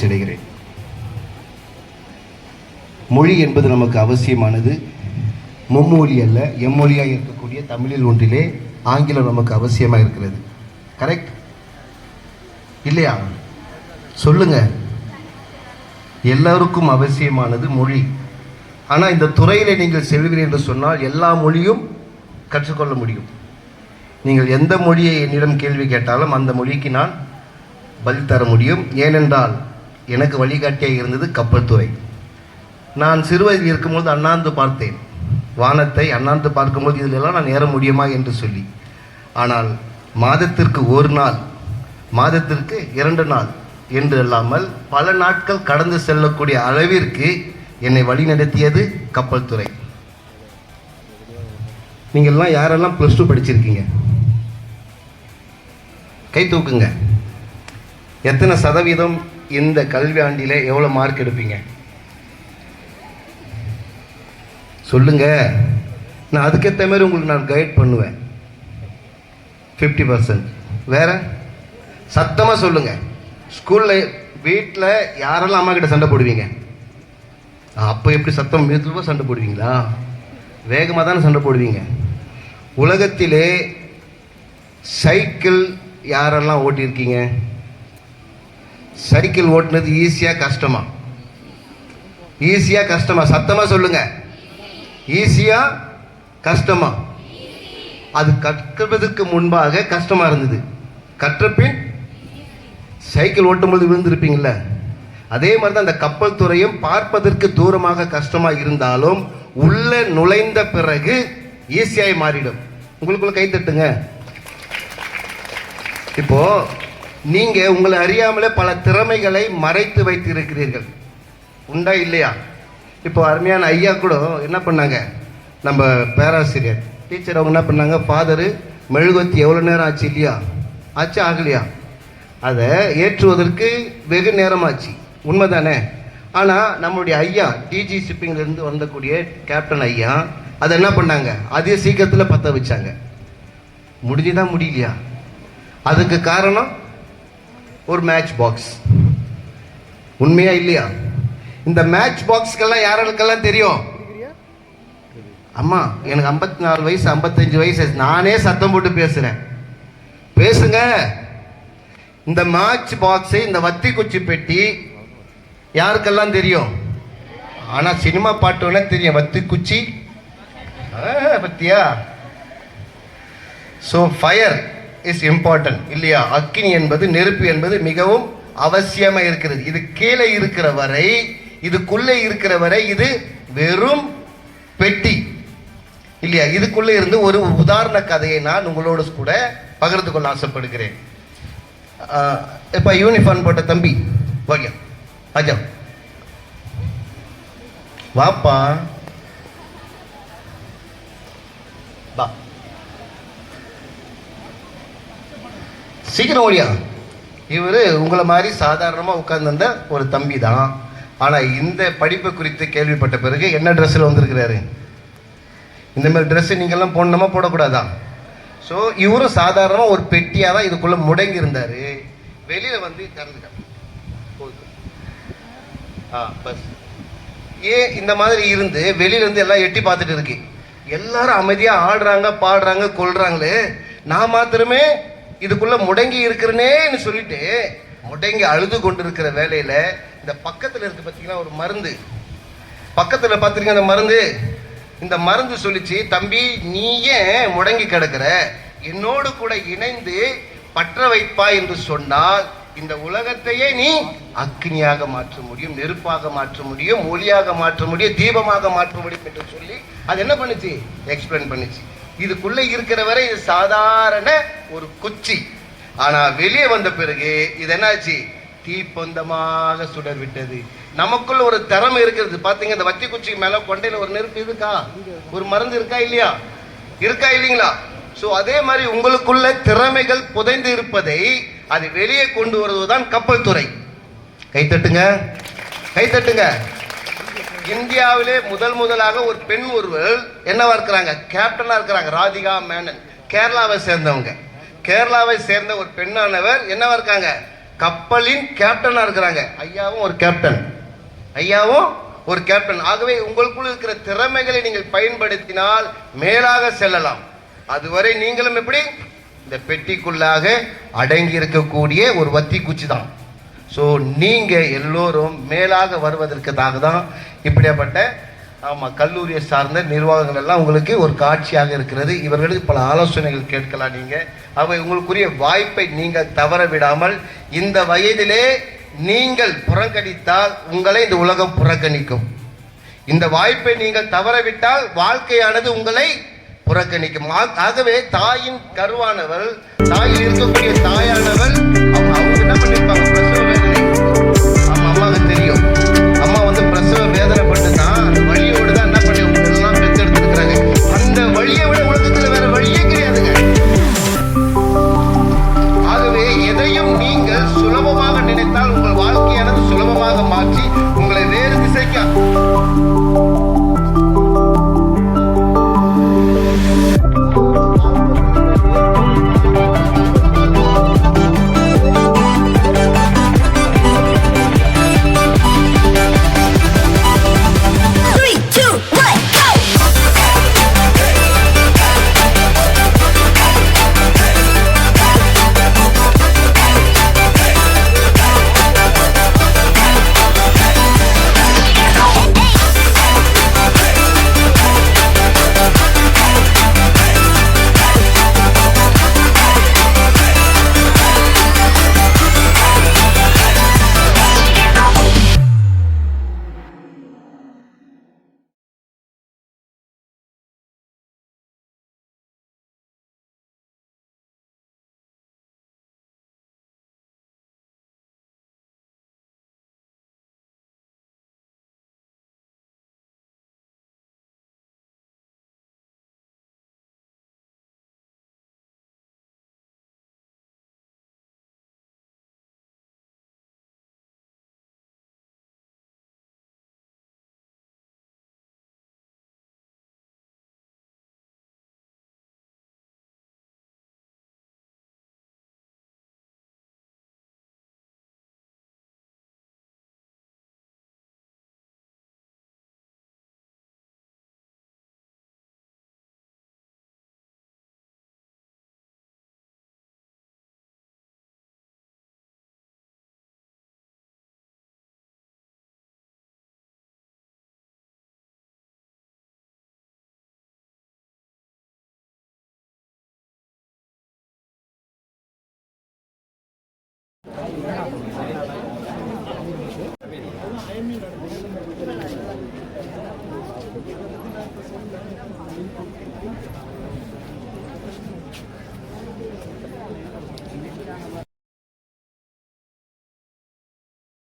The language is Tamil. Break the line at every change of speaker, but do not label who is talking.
மகிழ்ச்சி அடைகிறேன். மொழி என்பது நமக்கு அவசியமானது. மும்மொழி அல்ல, எம்மொழியாக இருக்கக்கூடிய தமிழில் ஒன்றிலே ஆங்கிலம் நமக்கு அவசியமாக இருக்கிறது. கரெக்ட் இல்லையா? சொல்லுங்க. எல்லோருக்கும் அவசியமானது மொழி. ஆனால் இந்த துறையில் நீங்கள் செல்வீர்கள் என்று சொன்னால் எல்லா மொழியும் கற்றுக்கொள்ள முடியும். நீங்கள் எந்த மொழியை என்னிடம் கேள்வி கேட்டாலும் அந்த மொழிக்கு நான் பதில் தர முடியும். ஏனென்றால் எனக்கு வழிகாட்டியாக இருந்தது கப்பல் துறை. நான் சிறுவயதில் இருக்கும்போது அண்ணாந்து பார்த்தேன், வானத்தை அண்ணாந்து பார்க்கும்போது இதிலெல்லாம் நான் ஏற முடியுமா என்று சொல்லி. ஆனால் மாதத்திற்கு ஒரு நாள், மாதத்திற்கு 2 நாள் என்று இல்லாமல் பல நாட்கள் கடந்து செல்லக்கூடிய அளவிற்கு என்னை வழி நடத்தியது கப்பல் துறை. நீங்கள்லாம் யாரெல்லாம் +2 படிச்சிருக்கீங்க? கை தூக்குங்க. எத்தனை சதவீதம் இந்த கல்வி ஆண்டிலே எவ்வளோ மார்க் எடுப்பீங்க சொல்லுங்க. நான் அதுக்கேற்ற மாதிரி உங்களுக்கு நான் கைட் பண்ணுவேன். 50%. வேற சத்தமாக சொல்லுங்க. ஸ்கூலில், வீட்டில் யாரெல்லாம் அம்மா கிட்ட சண்டை போடுவீங்க? அப்போ எப்படி சத்தம் மெதுவாக சண்டை போடுவீங்களா? வேகமாக தானே சண்டை போடுவீங்க. உலகத்திலே சைக்கிள் யாரெல்லாம் ஓட்டியிருக்கீங்க? சைக்கிள் ஓட்டுனது ஈஸியாக கஷ்டமா? ஈஸியாக கஷ்டமா? சத்தமாக சொல்லுங்க. ஈஸியா கஷ்டமா? அது கற்றுவதற்கு முன்பாக கஷ்டமா இருந்தது. கற்றபின் சைக்கிள் ஓட்டும்போது விழுந்திருப்பீங்கள. அதே மாதிரி தான் அந்த கப்பல் துறையும் பார்ப்பதற்கு தூரமாக கஷ்டமாக இருந்தாலும் உள்ள நுழைந்த பிறகு ஈஸியாய் மாறிடும். உங்களுக்குள்ள கை தட்டுங்க. இப்போ நீங்க உங்களை அறியாமலே பல திறமைகளை மறைத்து வைத்திருக்கிறீர்கள். உண்டா இல்லையா? இப்போ அருமையான ஐயா கூட என்ன பண்ணாங்க, நம்ம பேராசிரியர் டீச்சர் அவங்க என்ன பண்ணாங்க, ஃபாதரு மெழுகுவத்தி எவ்வளோ நேரம் ஆச்சு இல்லையா? ஆச்சு ஆகலையா? அதை ஏற்றுவதற்கு வெகு நேரமாச்சு, உண்மைதானே? ஆனால் நம்மளுடைய ஐயா டிஜி ஷிப்பிங்லேருந்து வந்தக்கூடிய கேப்டன் ஐயா அதை என்ன பண்ணாங்க, அதே சீக்கிரத்தில் பற்ற வச்சாங்க. முடிஞ்சுதான் முடியலையா? அதுக்கு காரணம் ஒரு மேட்ச் பாக்ஸ். உண்மையா இல்லையா? இந்த மேட்ச் பாக்ஸ்க்கெல்லாம் யாருக்கெல்லாம் தெரியும்? அம்மா எனக்கு 54 வயசு 55 வயசு, நானே சத்தம் போட்டு பேசுறேன். பேசுங்க. இந்த மேட்ச் பாக்ஸை, இந்த வத்தி குச்சி பெட்டி யாருக்கெல்லாம் தெரியும்? ஆனா சினிமா பாட்டுன்னா தெரியும். வத்தி குச்சி பத்தியா? ஸோ ஃபயர் இஸ் இம்பார்ட்டன்ட் இல்லையா? அக்கினி என்பது, நெருப்பு என்பது மிகவும் அவசியமாக இருக்கிறது. இது கீழே இருக்கிற வரை, இதுக்குள்ளே இருக்கிற வரை இது வெறும் பெட்டி இல்லையா? இதுக்குள்ளே இருந்து ஒரு உதாரண கதையை நான் உங்களோட கூட பகிர்ந்து கொள்ள ஆசைப்படுகிறேன். இப்போ யூனிஃபார்ம் போட்ட தம்பி வாங்க, அஜா வாப்பா, வா சீக்கிரம் ஓடியா. இவர் உங்களை மாதிரி சாதாரணமாக உட்கார்ந்திருந்த ஒரு தம்பி தான். ஆனால் இந்த படிப்பை குறித்து கேள்விப்பட்ட பிறகு என்ன ட்ரெஸ்ஸில் வந்திருக்கிறாரு? இந்த மாதிரி ட்ரெஸ்ஸு நீங்கள்லாம் போடணுமா போடக்கூடாதா? ஸோ இவரும் சாதாரணமாக ஒரு பெட்டியாக தான் இதுக்குள்ளே முடங்கி இருந்தார். வெளியில் வந்து திறந்துட்டார். பஸ் ஏன் இந்த மாதிரி இருந்து வெளியிலேருந்து எல்லாம் எட்டி பார்த்துட்டு இருக்கு. எல்லாரும் அமைதியாக ஆடுறாங்க, பாடுறாங்க, கொள்றாங்களே, நான் மாத்திரமே இதுக்குள்ள முடங்கி இருக்கிறனேன்னு சொல்லிட்டு முடங்கி அழுது கொண்டிருக்கிற வேலையில இந்த பக்கத்துல இருக்கு பார்த்தீங்கன்னா ஒரு மருந்து, பக்கத்துல பார்த்துருங்க அந்த மருந்து. இந்த மருந்து சொல்லிச்சு, தம்பி நீ ஏன் முடங்கி கிடக்கிற, என்னோடு கூட இணைந்து பற்ற வைப்பா என்று சொன்னால் இந்த உலகத்தையே நீ அக்னியாக மாற்ற முடியும், நெருப்பாக மாற்ற முடியும், ஒளியாக மாற்ற முடியும், தீபமாக மாற்ற முடியும் என்று சொல்லி அது என்ன பண்ணுச்சு, எக்ஸ்பிளைன் பண்ணுச்சு. இதுக்குள்ள இருக்கிற வரை இது சாதாரண ஒரு குச்சி. ஆனா வெளியே வந்த பிறகு இது என்னாச்சு, தீப்பந்தமாக சுடர் விட்டது. நமக்குள்ள ஒரு திறமை இருக்கிறது. பாத்தீங்க, இந்த வத்தி குச்சி மேல கொண்டையில ஒரு நெருப்பு இருக்கா, ஒரு மருந்து இருக்கா இல்லையா, இருக்கா இல்லைங்களா? சோ அதே மாதிரி உங்களுக்குள்ள திறமைகள் புதைந்து இருப்பதை அது வெளியே கொண்டு வருவதுதான் கப்பல் துறை. கைத்தட்டுங்க, கைத்தட்டுங்க. இந்தியாவிலே முதலாக ஒரு பெண் ஒருவர் என்னவா இருக்கிறாங்க, கேப்டனா இருக்கிறாங்க, ராதிகா மேனன். கேரளாவை சேர்ந்தவங்க. கேரளாவை சேர்ந்த ஒரு பெண்ணானவர் என்னவா இருக்காங்க, கப்பலின் கேப்டனா இருக்கிறாங்க. ஐயாவும் ஒரு கேப்டன், ஐயாவும் ஒரு கேப்டன். ஆகவே உங்களுக்குள் இருக்கிற திறமைகளை நீங்கள் பயன்படுத்தினால் மேலாக செல்லலாம். அதுவரை நீங்களும் எப்படி இந்த பெட்டிக்குள்ளாக அடங்கி இருக்கக்கூடிய ஒரு வத்தி குச்சி தான். ஸோ நீங்க எல்லோரும் மேலாக வருவதற்காக தான் இப்படியாப்பட்ட கல்லூரியை சார்ந்த நிர்வாகங்கள் எல்லாம் உங்களுக்கு ஒரு காட்சியாக இருக்கிறது. இவர்களுக்கு பல ஆலோசனைகள் கேட்கலாம். நீங்க அவை உங்களுக்குரிய வாய்ப்பை நீங்கள் தவற விடாமல், இந்த வயதிலே நீங்கள் புறக்கணித்தால் உங்களை இந்த உலகம் புறக்கணிக்கும். இந்த வாய்ப்பை நீங்கள் தவறவிட்டால் வாழ்க்கையானது உங்களை புறக்கணிக்கும். ஆகவே தாயின் கருவானவள், தாயில் இருக்கக்கூடிய தாயானவள் அவங்க என்ன பண்ணிருப்பாங்க? பிரசவ வேதனை. அம்மாவுக்கு தெரியும். அம்மா பிரசவ வேதனை பட்டுதான் அந்த வழியோடு தான் என்ன பண்ணி எல்லாம் பெற்றெடுத்துருக்கிறாங்க. அந்த வழியை விட உலகத்தில் வேற வழியே கிடையாதுங்க. ஆகவே எதையும் நீங்கள் சுலபமாக நினைத்தால் உங்கள் வாழ்க்கையானது சுலபமாக மாற்றி உங்களை வேறு திசைக்கு